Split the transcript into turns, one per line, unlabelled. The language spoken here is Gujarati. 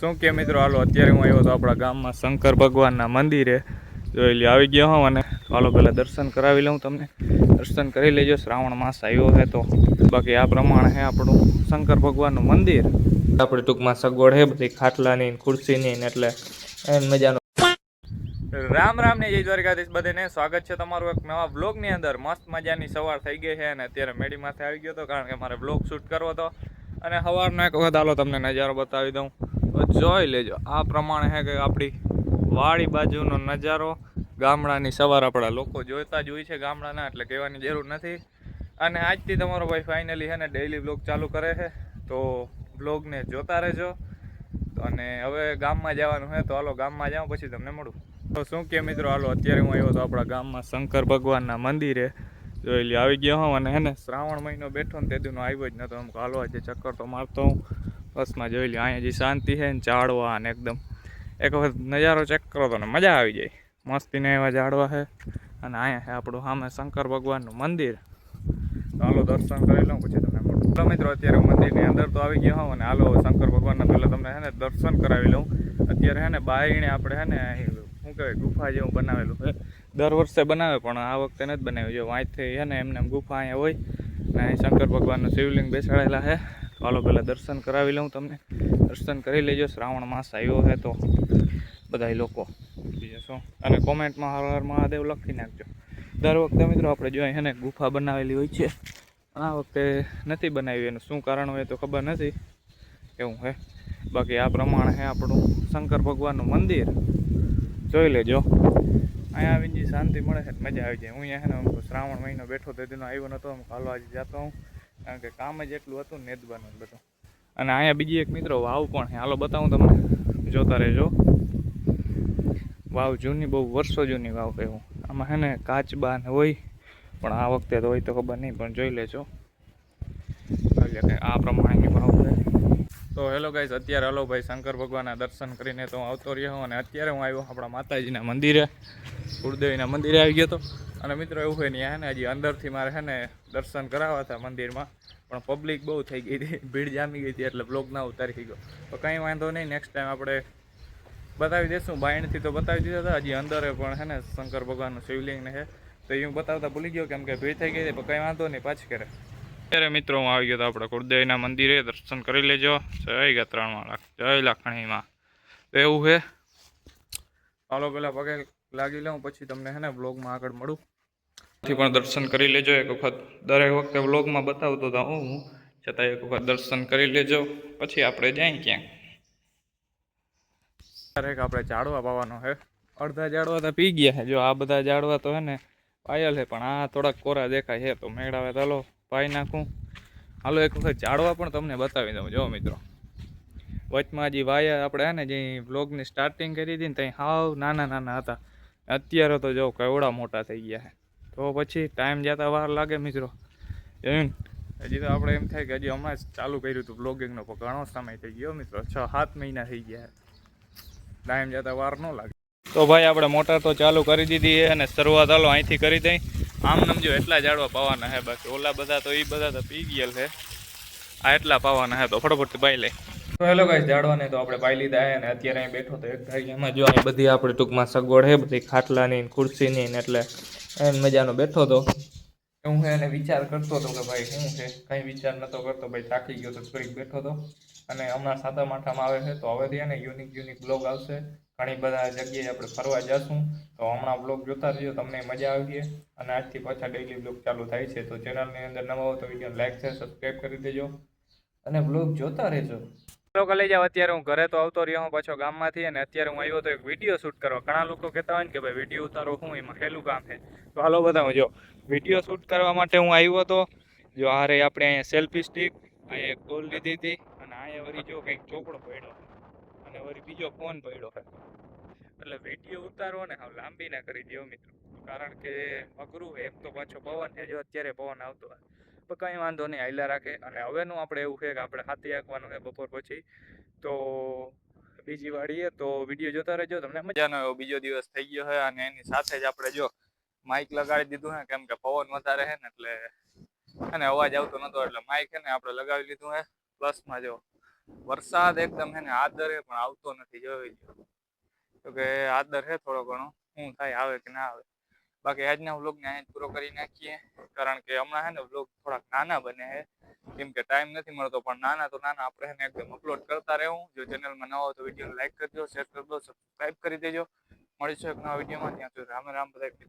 શું કે મિત્રો, હાલો અત્યારે હું આવ્યો તો આપણા ગામમાં શંકર ભગવાનના મંદિરે. જોઈ લે આવી ગયો હું અને હાલો પહેલાં દર્શન કરાવી લઉં તમને. દર્શન કરી લેજો, શ્રાવણ માસ આવ્યો છે તો. બાકી આ પ્રમાણે છે આપણું શંકર ભગવાનનું મંદિર. આપણે ટૂંકમાં સગવડ છે બધી ખાટલાની ખુરશીની એટલે એમ મજાનો. રામ રામ ને જય દ્વારકાધીશ બધાને. સ્વાગત છે તમારું એક નવા બ્લોગની અંદર. મસ્ત મજાની સવાર થઈ ગઈ છે અને અત્યારે મેડી માથે આવી ગયો હતો કારણ કે મારે બ્લોગ શૂટ કરવો હતો. અને સવારનો એક વખત હાલો તમને નજારો બતાવી દઉં. જોઈ લેજો આ પ્રમાણે છે કે આપણી વાડી બાજુનો નજારો. ગામડાની સવાર આપણા લોકો જોતા જ હોય છે ગામડાના, એટલે કહેવાની જરૂર નથી. અને આજથી તમારો ભાઈ ફાઇનલી છે ને ડેઈલી બ્લોગ ચાલુ કરે છે, તો બ્લોગને જોતા રહેજો. અને હવે ગામમાં જવાનું છે તો હાલો ગામમાં જાઉં પછી તમને મળું. તો શું કે મિત્રો, હાલો અત્યારે હું આવ્યો તો આપણા ગામમાં શંકર ભગવાનના મંદિરે. જોઈ લે આવી ગયો હું અને હે ને શ્રાવણ મહિનો બેઠો ને તેદીનો આવ્યો જ નહોતો. એમ હાલો આજે ચક્કર તો મારતો હું બસમાં. જોઈ લે અહીંયા જે શાંતિ છે ને ઝાડવા અને એકદમ એક વખત નજારો ચેક કરો તો ને મજા આવી જાય. મસ્તીને એવા ઝાડવા છે અને અહીંયા છે આપણું સામે શંકર ભગવાનનું મંદિર. તો હાલો દર્શન કરી લઉં પછી તમને મળું. તો મિત્રો અત્યારે હું મંદિરની અંદર તો આવી ગયો હોઉં અને હાલો શંકર ભગવાનના પહેલાં તમને છે ને દર્શન કરાવી લઉં. અત્યારે છે ને બાયણે આપણે છે ને શું કહેવાય ગુફા જેવું બનાવેલું છે. દર વર્ષે બનાવે પણ આ વખતે નથી બનાવ્યું. જો વાંચથી છે ને એમને ગુફા અહીંયા હોય ને અહીં શંકર ભગવાનનું શિવલિંગ બેસાડેલા છે. હાલો પહેલાં દર્શન કરાવી લઉં તમને. દર્શન કરી લેજો, શ્રાવણ માસ આવ્યો છે તો બધા લોકો બીજું શું. અને કોમેન્ટમાં હર હર મહાદેવ લખી નાખજો. દર વખતે મિત્રો આપણે જો અહીં ને ગુફા બનાવેલી હોય છે, આ વખતે નથી બનાવી. એનું શું કારણ હોય તો ખબર નથી એવું છે. બાકી આ પ્રમાણે છે આપણું શંકર ભગવાનનું મંદિર. જોઈ લેજો, અહીંયા આવીને શાંતિ મળે છે, મજા આવી જાય. હું અહીંયા છે ને શ્રાવણ મહિનો બેઠો તો તેનો આવ્યો નહોતો. હાલો આજે જતો હું કારણ કે કામ જ એટલું હતું નેદવાનું બધું. અને અહીંયા બીજી એક મિત્રો વાવ પણ છે, હાલો બતાવું તમને, જોતા રહેજો. વાવ જૂની, બહુ વર્ષો જૂની વાવ કહેવું. આમાં છે ને કાચબા ને હોય પણ આ વખતે તો હોય તો ખબર નહીં, પણ જોઈ લેજો. આ પ્રમાણેની વાવ છે. તો હેલો ગાઈસ, અત્યારે હલો ભાઈ શંકર ભગવાનના દર્શન કરીને તો હું આવતો રહ્યો. અને અત્યારે હું આવ્યો આપણા માતાજીના મંદિરે, કુળદેવીના મંદિરે આવી ગયો હતો. અને મિત્રો એવું હોય ને અહીંયા છે ને હજી અંદરથી મારે છે ને દર્શન કરાવવા હતા મંદિરમાં, પણ પબ્લિક બહુ થઈ ગઈ હતી, ભીડ જામી ગઈ હતી એટલે બ્લોગ ના ઉતારી ગયો. તો કંઈ વાંધો નહીં, નેક્સ્ટ ટાઈમ આપણે બતાવી દઈશું. બાયણથી તો બતાવી દીધા હતા, હજી અંદર પણ છે ને શંકર ભગવાનનું શિવલિંગને છે તો એ હું બતાવતા ભૂલી ગયો કેમ કે ભીડ થઈ ગઈ હતી. પણ કંઈ વાંધો નહીં, પાછી કરે. અત્યારે મિત્રો હું આવી ગયો તો આપણે કુળદેવીના મંદિરે. દર્શન કરી લેજો. જય ગત્રાણમાં લાખ, જય લાખણીમાં. તો એવું છે, હાલો પહેલાં પગે લાગી લઉં પછી તમને છે ને બ્લોગમાં આગળ મળું. પણ દર્શન કરી લેજો એક વખત. દરેક વખતે બ્લોગમાં બતાવતો હતો હું, છતાં એક વખત દર્શન કરી લેજો પછી આપણે જાય ક્યાંક. દરેક આપણે ઝાડવા પાવાનો છે. અડધા ઝાડવા તો પી ગયા છે. જો આ બધા ઝાડવા તો છે ને પાયલ છે, પણ આ થોડાક કોરા દેખાય છે તો મેળ આવે તો હાલો પાઈ નાખું. હાલો એક વખત ઝાડવા પણ તમને બતાવી દઉં. જો મિત્રો, વચમાં હજી વાયા આપણે છે ને જે બ્લોગની સ્ટાર્ટિંગ કરી હતી ને ત્યાં હાવ નાના નાના હતા. અત્યારે તો જો કેવડા મોટા થઈ ગયા છે. તો પછી ટાઈમ જતા વાર લાગે મિત્રો. હજી તો આપણે એમ થાય કે હજી હમણાં જ ચાલુ કર્યું હતું બ્લોગિંગનો, પણ ઘણો સમય થઈ ગયો મિત્રો, 6-7 મહિના થઈ ગયા. ટાઈમ જતા વાર ન લાગે. તો ભાઈ આપણે મોટર તો ચાલુ કરી દીધી અને શરૂઆત હાલો અહીંથી કરી દઈ. આમ સમજો એટલા ઝાડવા પાવાના છે, બાકી ઓલા બધા તો એ બધા તો પી ગયેલ છે. આ એટલા પાવાના છે તો ફટોફટ પાઈ લે. તો હેલો ગાઈસ, ઝાડવાને તો આપણે પાઈ લીધા છે અને અત્યારે અહીં બેઠો તો એક ભાઈ એમાં જો અહીં બધી આપણે ટૂંકમાં સગવડ છે બધી ખાટલાની ખુરશીની એટલે એમ મજાનો બેઠો હતો. હું એને વિચાર કરતો હતો કે ભાઈ શું છે, કંઈ વિચાર નહોતો કરતો ભાઈ, થાકી ગયો તો થોડીક બેઠો હતો. અને હમણાં સાતમ આઠમ આવે છે તો હવેથી એને યુનિક બ્લોગ આવશે. ઘણી બધા જગ્યાએ આપણે ફરવા જઈશું તો હમણાં બ્લોગ જોતા રહીજો, તમને મજા આવી. અને આજથી પાછા ડેઈલી બ્લોગ ચાલુ થાય છે. તો ચેનલની અંદર નવા હો તો વિડીયો લાઈક છે, સબસ્ક્રાઈબ કરી દેજો અને બ્લોગ જોતા રહેજો. લોકો લઈ જાવ. અત્યારે હું ઘરે તો આવતો રહ્યો હું પાછો ગામમાંથી, અને અત્યારે હું આવ્યો તો એક વિડીયો શૂટ કરવા. ઘણા લોકો કહેતા હોય ને કે ભાઈ વિડીયો ઉતારો હું એમાં સહેલું કામ છે, તો હાલો બતાવું. જો વિડીયો શૂટ કરવા માટે હું આવ્યો હતો. જો આ રે આપણે અહીંયા સેલ્ફી સ્ટિક, અહીંયા એક ગોલ લીધી હતી અને અહીંયા વળી જો કંઈક ચોપડો પડ્યો અને વળી બીજો ફોન પડ્યો છે. એટલે વિડીયો ઉતારો ને હવે લાંબી ના કરી દો મિત્રો, કારણ કે અઘરું એમ તો પાછો પવન છે. જો અત્યારે પવન આવતો હોય તો કંઈ વાંધો નહીં, હાલ્યા રાખે. અને હવેનું આપણે એવું છે કે આપણે હાથી આંકવાનું છે બપોર પછી. તો બીજી વાડીએ તો વિડીયો જોતા રહેજો, તમને મજાનો એવો બીજો દિવસ થઈ ગયો છે. અને એની સાથે જ આપણે જો માઇક લગાડી દીધું છે, કેમ કે પવન વધારે છે ને એટલે અને અવાજ આવતો નતો એટલે માઇક છે ને આપણે લગાવી લીધું છે. પ્લસમાં જો વરસાદ એકદમ હે ને આદરે પણ આવતો નથી જોઈ લો. તો કે આદર હે થોડો ઘણો શું થાય આવે કે ના આવે. બાકી આજના વ્લોગને અહીં પૂરો કરી નાખીએ કારણ કે હમણાં હે ને વ્લોગ થોડાક નાના બને છે. કેમ કે ટાઈમ નથી મળતો પણ નાના તો નાના આપણે એને એકદમ અપલોડ કરતા રહેવું. જો ચેનલમાં નવા હો તો વિડીયો લાઈક કરજો, શેર કરજો, સબસ્ક્રાઈબ કરી દેજો. મળીશું એક નવા વિડીયોમાં. ત્યાં સુધી રામ રામ બધા.